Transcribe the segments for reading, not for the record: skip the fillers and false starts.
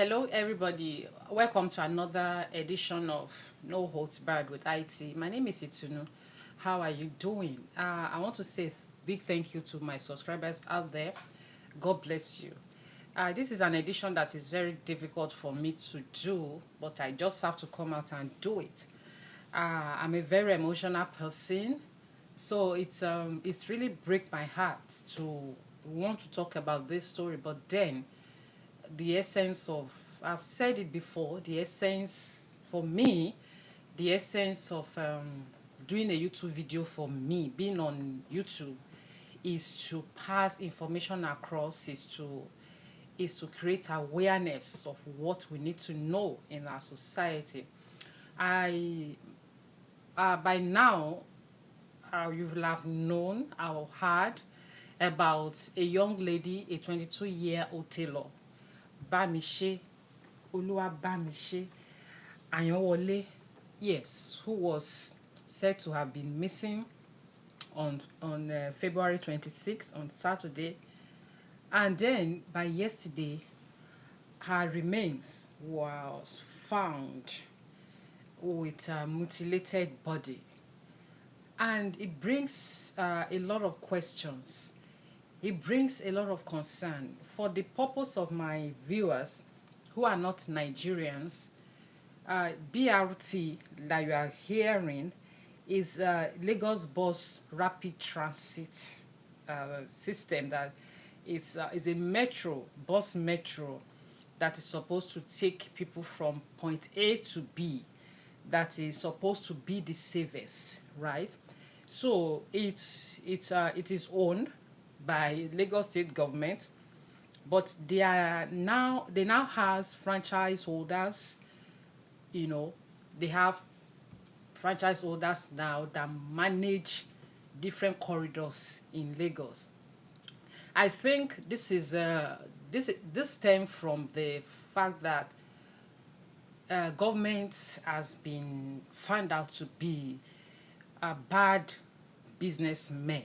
Hello, everybody. Welcome to another edition of No Holds Barred with IT. My name is Itunu. How are you doing? I want to say big thank you to my subscribers out there. God bless you. This is an edition that is very difficult for me to do, but I just have to come out and do it. I'm a very emotional person, so it's really break my heart to want to talk about this story, but then the essence of, I've said it before, the essence for me, the essence of doing a YouTube video for me, being on YouTube, is to pass information across, is to create awareness of what we need to know in our society. I By now, you will have known or heard about a young lady, a 22-year-old tailor, Bámiṣé, Olúwabámiṣé Àyánwọlé, yes, who was said to have been missing on February 26th, on Saturday, and then by yesterday, her remains was found with a mutilated body, and it brings a lot of questions. It brings a lot of concern. For the purpose of my viewers who are not Nigerians, BRT that you are hearing is Lagos Bus Rapid Transit system that is a bus metro that is supposed to take people from point A to B, that is supposed to be the safest, right? So it is owned by Lagos State Government, but they now has franchise holders. They have franchise holders now that manage different corridors in Lagos. I think this stems from the fact that government has been found out to be a bad businessmen.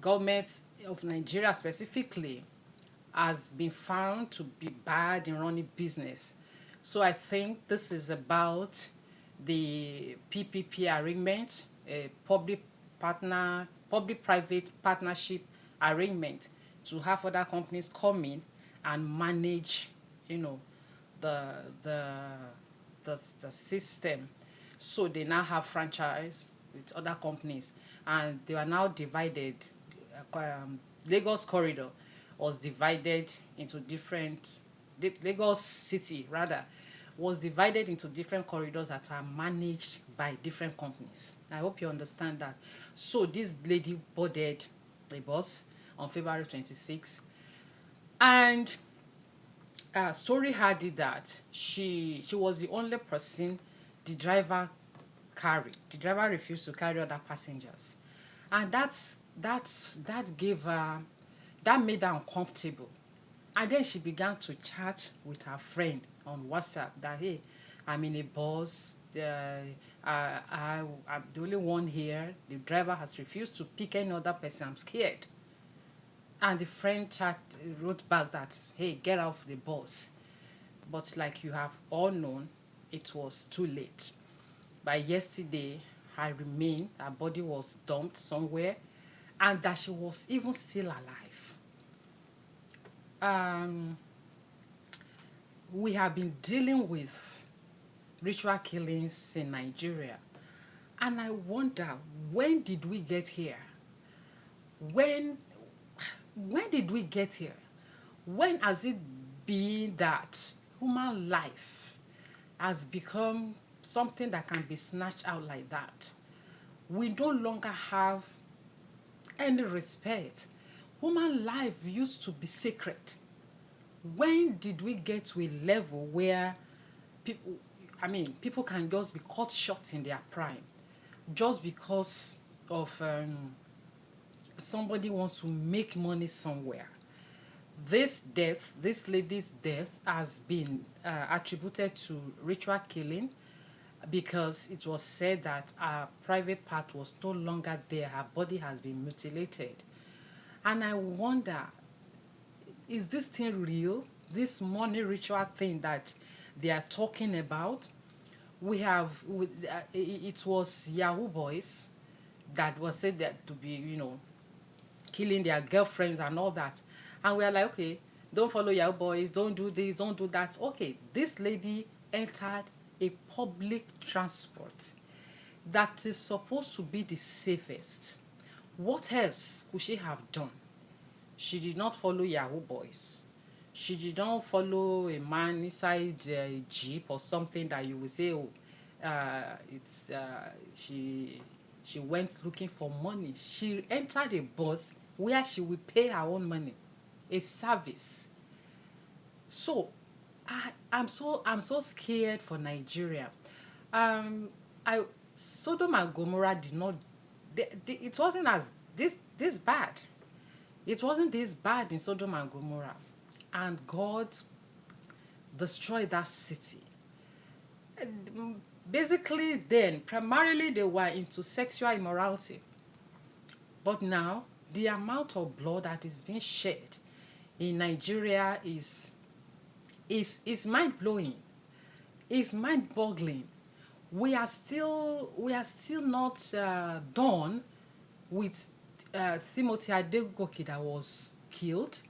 Government of Nigeria specifically has been found to be bad in running business. So I think this is about the PPP arrangement, a public-private partnership arrangement, to have other companies come in and manage, the system. So they now have franchise with other companies, and they are now divided. Lagos corridor was divided into different, Lagos city rather was divided into different corridors that are managed by different companies. I hope you understand that. So this lady boarded a bus on February 26th, and story had it that she was the only person the driver carried. The driver refused to carry other passengers, and that gave her, that made her uncomfortable. And then she began to chat with her friend on WhatsApp that, hey, I'm in a bus, I'm the only one here, the driver has refused to pick any other person, I'm scared. And the friend wrote back that, hey, get off the bus. But like you have all known, it was too late. By yesterday, her body was dumped somewhere, and that she was even still alive. We have been dealing with ritual killings in Nigeria, and I wonder, when did we get here? When did we get here? When has it been that human life has become something that can be snatched out like that? We no longer have any respect. Human life used to be sacred. When did we get to a level where people can just be cut short in their prime just because of somebody wants to make money somewhere? This lady's death, has been attributed to ritual killing, because it was said that her private part was no longer there. Her body has been mutilated. And I wonder, is this thing real? this money ritual thing that they are talking about, it was Yahoo boys that was said that to be, killing their girlfriends and all that. And we are like, okay, don't follow Yahoo boys, don't do this, don't do that. Okay, this lady entered a public transport that is supposed to be the safest. What else could she have done? She did not follow Yahoo boys. She did not follow a man inside a jeep or something that you would say, oh, she went looking for money. She entered a bus where she will pay her own money, a service. So I'm so scared for Nigeria. I Sodom and Gomorrah did not. It wasn't as this bad. It wasn't this bad in Sodom and Gomorrah, and God destroyed that city. Basically, then primarily they were into sexual immorality, but now the amount of blood that is being shed in Nigeria is mind blowing. It's mind boggling. We are still not done with Timothy Adegoke that was killed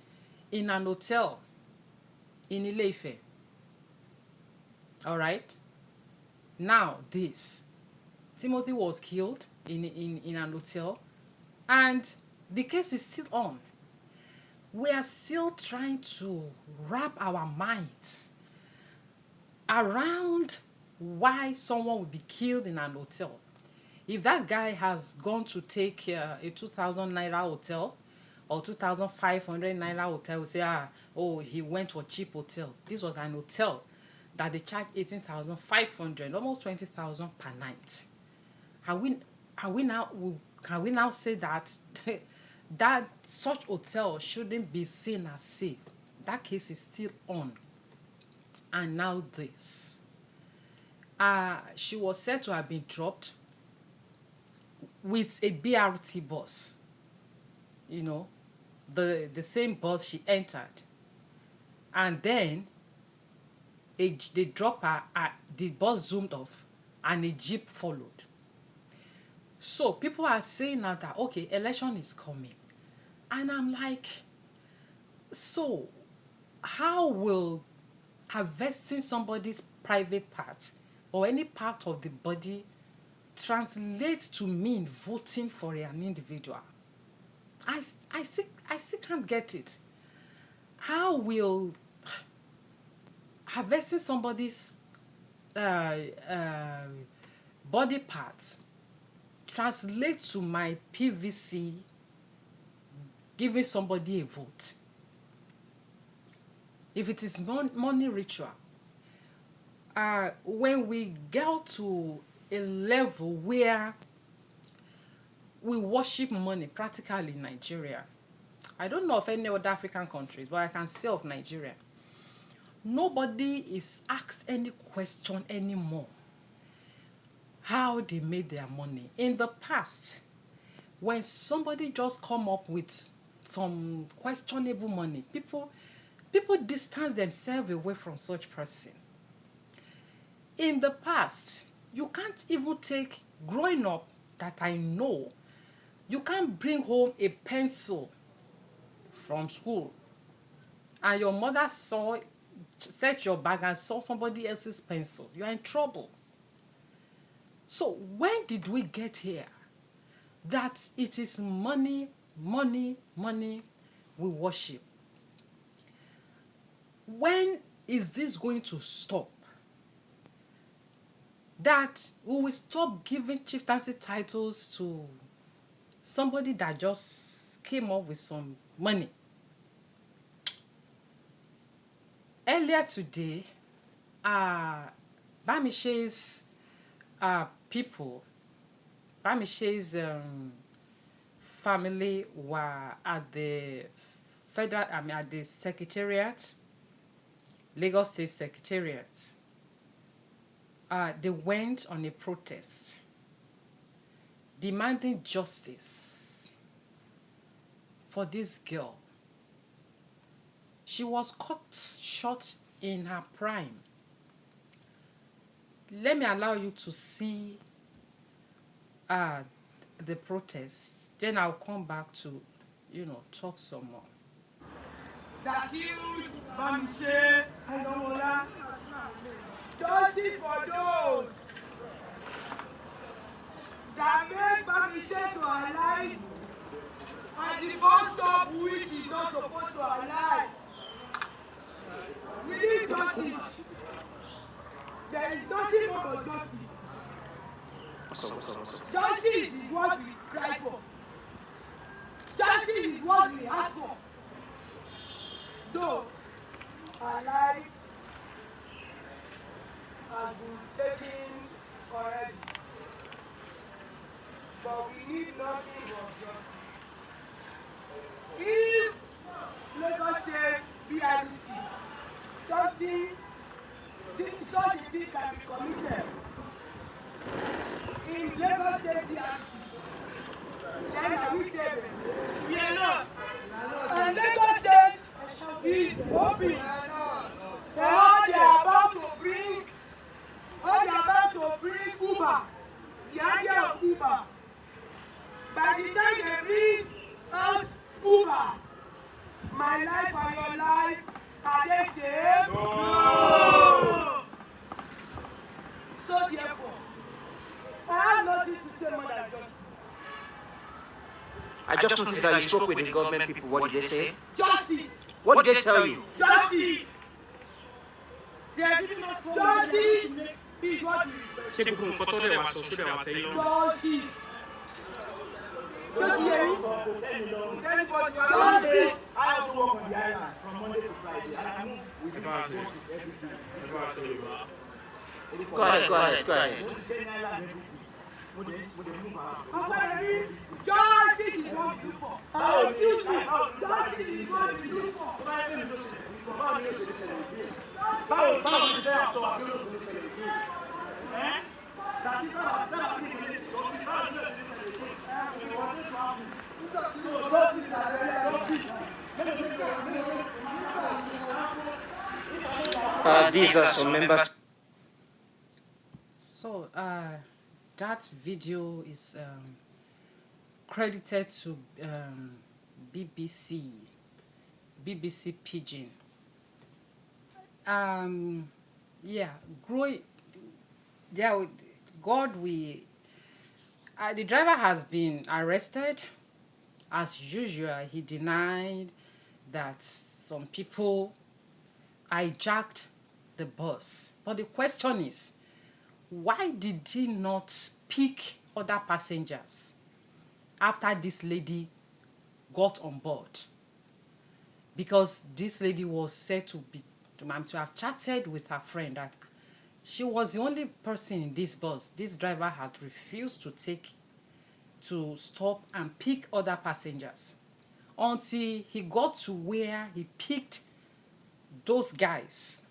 in an hotel in Ile-Ife. All right. Now this Timothy was killed in an hotel, and the case is still on. We are still trying to wrap our minds around why someone would be killed in an hotel. If that guy has gone to take a 2,000 naira hotel or 2,500 naira hotel, we say, he went to a cheap hotel. This was an hotel that they charged 18,500, almost 20,000 per night. Can we now say that that such hotel shouldn't be seen as safe? That case is still on. And now this. She was said to have been dropped with a BRT bus. The same bus she entered. And then they dropped her, the bus zoomed off, and a jeep followed. So people are saying now that, okay, election is coming. And I'm like, so how will harvesting somebody's private parts or any part of the body translate to mean voting for an individual? I still can't get it. How will harvesting somebody's body parts translate to my PVC giving somebody a vote? If it is money ritual, when we get to a level where we worship money practically in Nigeria, I don't know of any other African countries, but I can say of Nigeria, nobody is asked any question anymore how they made their money. In the past, when somebody just come up with some questionable money, people distance themselves away from such person. In the past, you can't even take, growing up that I know, you can't bring home a pencil from school and your mother set your bag and saw somebody else's pencil. You are in trouble. So when did we get here that it is money we worship? When is this going to stop? That we will stop giving chieftaincy titles to somebody that just came up with some money. Earlier today, Bamishe's people, Bamishe's family were at the at the secretariat, Lagos State Secretariat. They went on a protest demanding justice for this girl. She was cut short in her prime. Let me allow you to see the protests. Then I'll come back to, talk some more. That killed Bamise and justice for those that made Bamise to alive and the bus stop which is not supposed to alive. We need justice. There is nothing more but justice. Justice is what we cry for. Justice is what we ask for. Though our life has been taken already, but we need nothing but justice. If Lagos State BRT, such a thing can be committed in Lagos State BRT, then I will say we are not. And Lagos State is hoping for all they are about to bring Uber, the idea of Uber. By the time they bring us Uber, my life and your life, are they safe? No! So therefore, I have nothing to say more than justice. I just noticed that you spoke with the government people. What did they say? Justice! What did they tell you? Justice! They are giving us justice is what we request. Justice! Justice! I also work on the island from Monday to Friday, and I move with justice every day. Go ahead. Justice is what we look for. Justice is what we look for. These are some members. So, that video is credited to BBC Pidgin. Yeah, the driver has been arrested. As usual, he denied that some people hijacked the bus. But the question is, why did he not pick other passengers after this lady got on board? Because this lady was said to have chatted with her friend that she was the only person in this bus. This driver had refused to stop and pick other passengers until he got to where he picked those guys.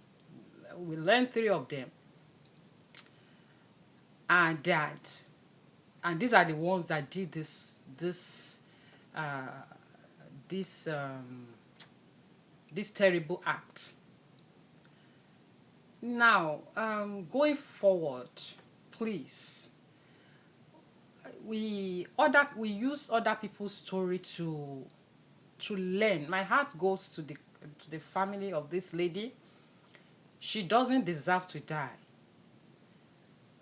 We learned 3 of them. And these are the ones that did this terrible act. Now, going forward, please, we use other people's story to learn. My heart goes to the family of this lady. She doesn't deserve to die.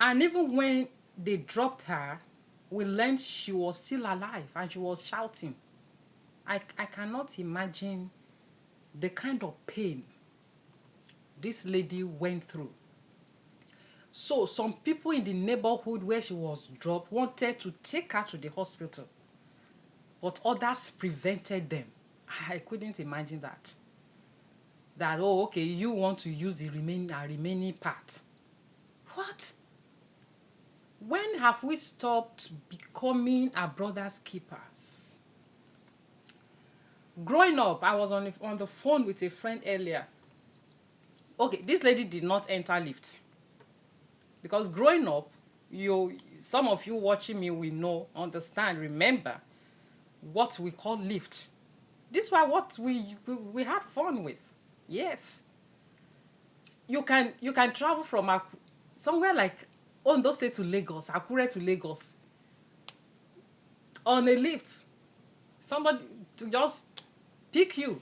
And even when they dropped her, we learned she was still alive and she was shouting. I cannot imagine the kind of pain this lady went through. So some people in the neighborhood where she was dropped wanted to take her to the hospital, but others prevented them. I couldn't imagine that. Oh, okay, you want to use the remaining part. What? When have we stopped becoming our brother's keepers? Growing up, I was on the phone with a friend earlier. Okay, this lady did not enter lift. Because growing up, some of you watching me will know, understand, remember what we call lift. This was what we had fun with. Yes. You can travel from somewhere like Ondo State to Lagos, Akure to Lagos, on a lift. Somebody to just pick you,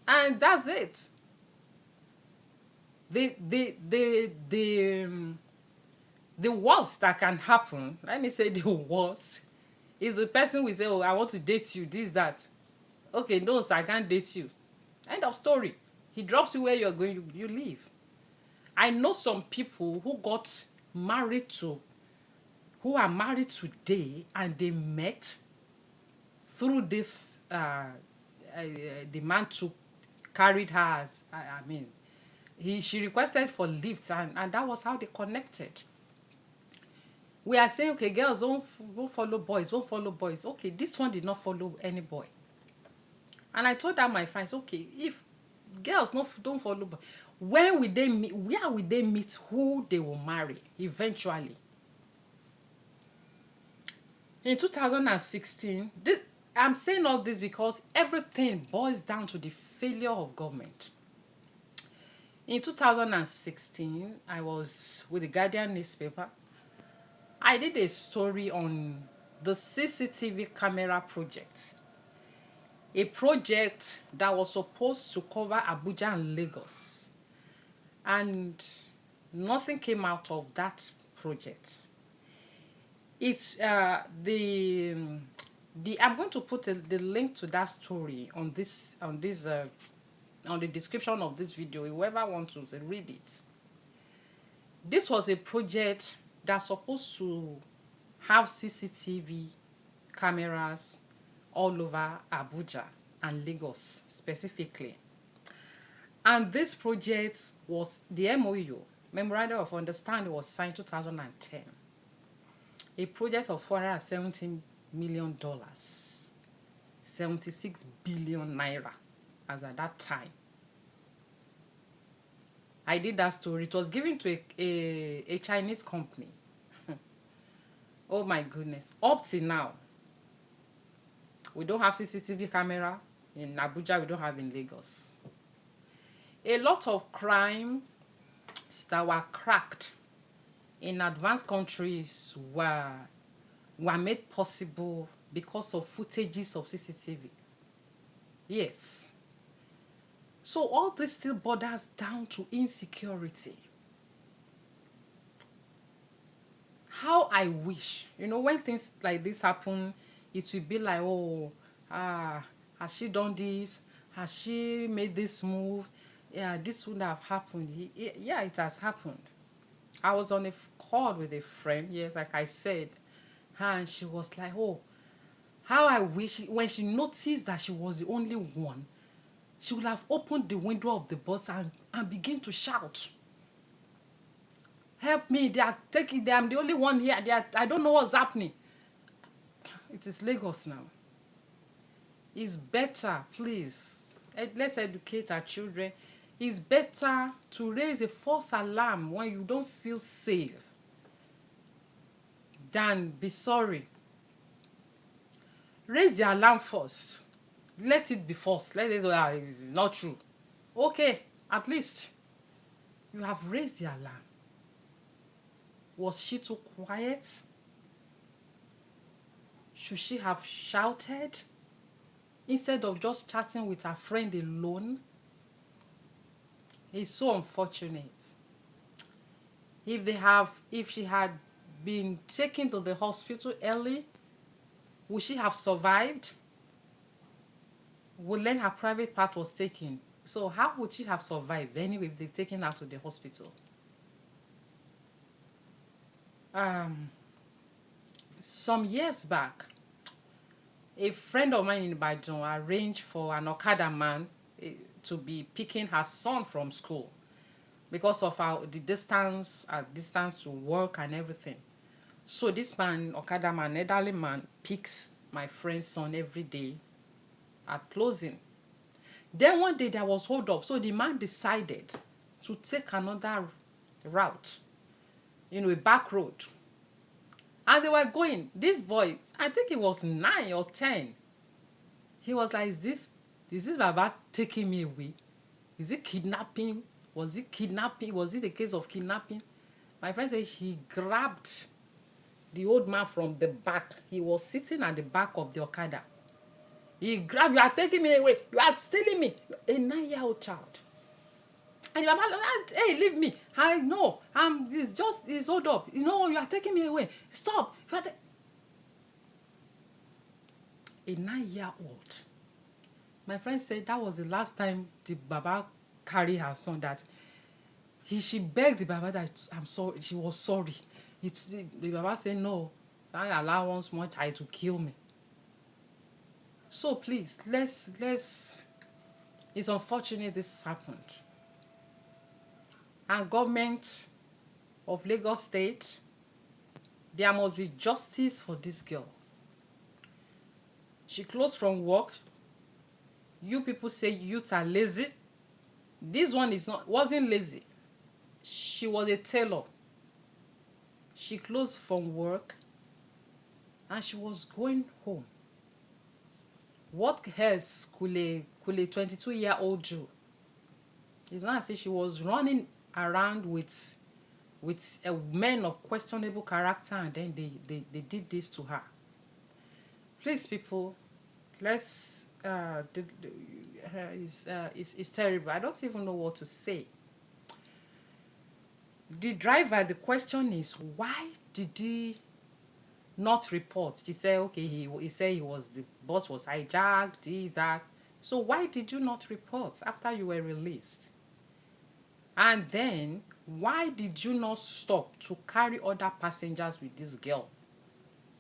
and that's it. The worst that can happen, let me say the worst, is the person will say, oh, I want to date you, this, that. Okay, no, sir, I can't date you. End of story. He drops you where you're going, you leave. I know some people who are married today, and they met through this, the man carried her as, she requested for lifts, and that was how they connected. We are saying, okay, girls won't follow boys, won't follow boys. Okay, this one did not follow any boy. And I told her my friends, okay, if girls don't follow boys, where will they meet? Where will they meet who they will marry eventually? In 2016, I'm saying all this because everything boils down to the failure of government. In 2016, I was with the Guardian newspaper. I did a story on the CCTV camera project. A project that was supposed to cover Abuja and Lagos. And nothing came out of that project. It's I'm going to put the link to that story on the description of this video. Whoever wants to read it. This was a project that's supposed to have CCTV cameras all over Abuja and Lagos specifically. And this project was, the MOU, Memorandum of Understanding, was signed 2010. A project of $470 million, 76 billion naira as at that time. I did that story. It was given to a Chinese company. Oh my goodness. Up till now, we don't have CCTV camera in Abuja, we don't have in Lagos. A lot of crimes that were cracked in advanced countries were made possible because of footages of CCTV. Yes. So all this still borders down to insecurity. How I wish, when things like this happen, it will be like, oh, has she done this? Has she made this move? Yeah, this wouldn't have happened. Yeah, it has happened. I was on a call with a friend, yes, like I said, and she was like, oh, how I wish, when she noticed that she was the only one, she would have opened the window of the bus and begin to shout. Help me, they are taking, I'm the only one here, I don't know what's happening. It is Lagos now. It's better, please, let's educate our children. It's better to raise a false alarm when you don't feel safe than be sorry. Raise the alarm first. Let it be false. Let it say, it's not true. Okay, at least you have raised the alarm. Was she too quiet? Should she have shouted instead of just chatting with her friend alone? It's so unfortunate. If she had been taken to the hospital early, would she have survived? Well, then her private part was taken. So how would she have survived anyway if they've taken her to the hospital? Some years back, a friend of mine in Ibadan arranged for an Okada man to be picking her son from school because of the distance to work and everything. So this man, Okada man, elderly man, picks my friend's son every day at closing. Then one day there was hold up, so the man decided to take another route, a back road. And they were going. This boy, I think he was 9 or 10. He was like, is this Baba taking me away? Is it kidnapping? Was it kidnapping? Was it a case of kidnapping? My friend said he grabbed the old man from the back. He was sitting at the back of the Okada. He grabbed, you are taking me away. You are stealing me. A 9-year-old child. And your mama, hey, leave me. I know. It's hold up. You know, you are taking me away. Stop. A 9-year-old. My friend said that was the last time the Baba carried her son, that she begged the Baba that I'm sorry, she was sorry. The Baba said, no, I allow once more child to kill me. So please, let's it's unfortunate this happened. And government of Lagos State, there must be justice for this girl. She closed from work. You people say youth are lazy. This one wasn't lazy. She was a tailor. She closed from work and she was going home. What else could a 22-year-old do? It's not as if she was running around with men of questionable character, and then they did this to her. Please, people, let's it's terrible. I don't even know what to say. The driver, the question is, why did he not report? She said, okay, he said the bus was hijacked, this, that. So why did you not report after you were released? And then, why did you not stop to carry other passengers with this girl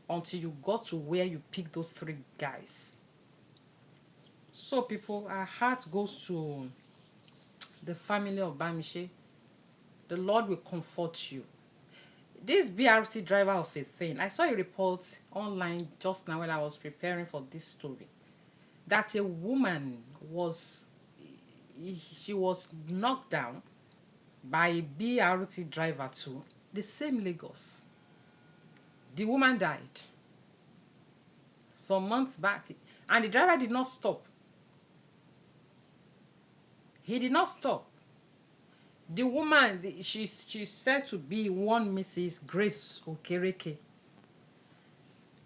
until you got to where you picked those 3 guys? So people, our heart goes to the family of Bamishe. The Lord will comfort you. This BRT driver of a thing, I saw a report online just now when I was preparing for this story, that a woman was knocked down by a BRT driver too, the same Lagos. The woman died some months back, and the driver did not stop. He did not stop. The woman, she's said to be one Mrs. Grace Okereke.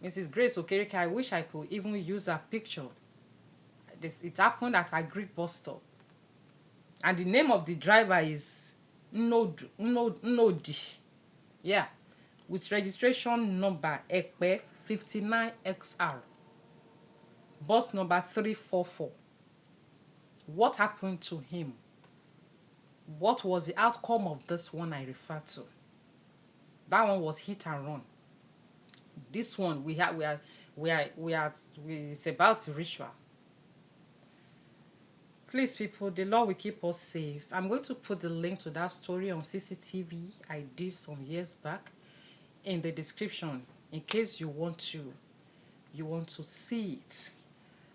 Mrs. Grace Okereke, I wish I could even use her picture. It happened at a Greek bus stop. And the name of the driver is Nodi. Yeah. With registration number Ekpe 59XR. Bus number 344. What happened to him? What was the outcome of this one I referred to? That one was hit and run. This one it's about ritual. Please, people, the Lord will keep us safe. I'm going to put the link to that story on CCTV I did some years back in the description in case you want to see it.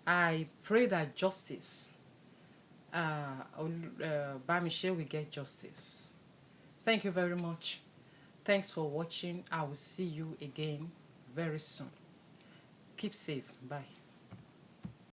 I pray that justice, Bamishe will get justice. Thank you very much. Thanks for watching. I will see you again very soon. Keep safe. Bye.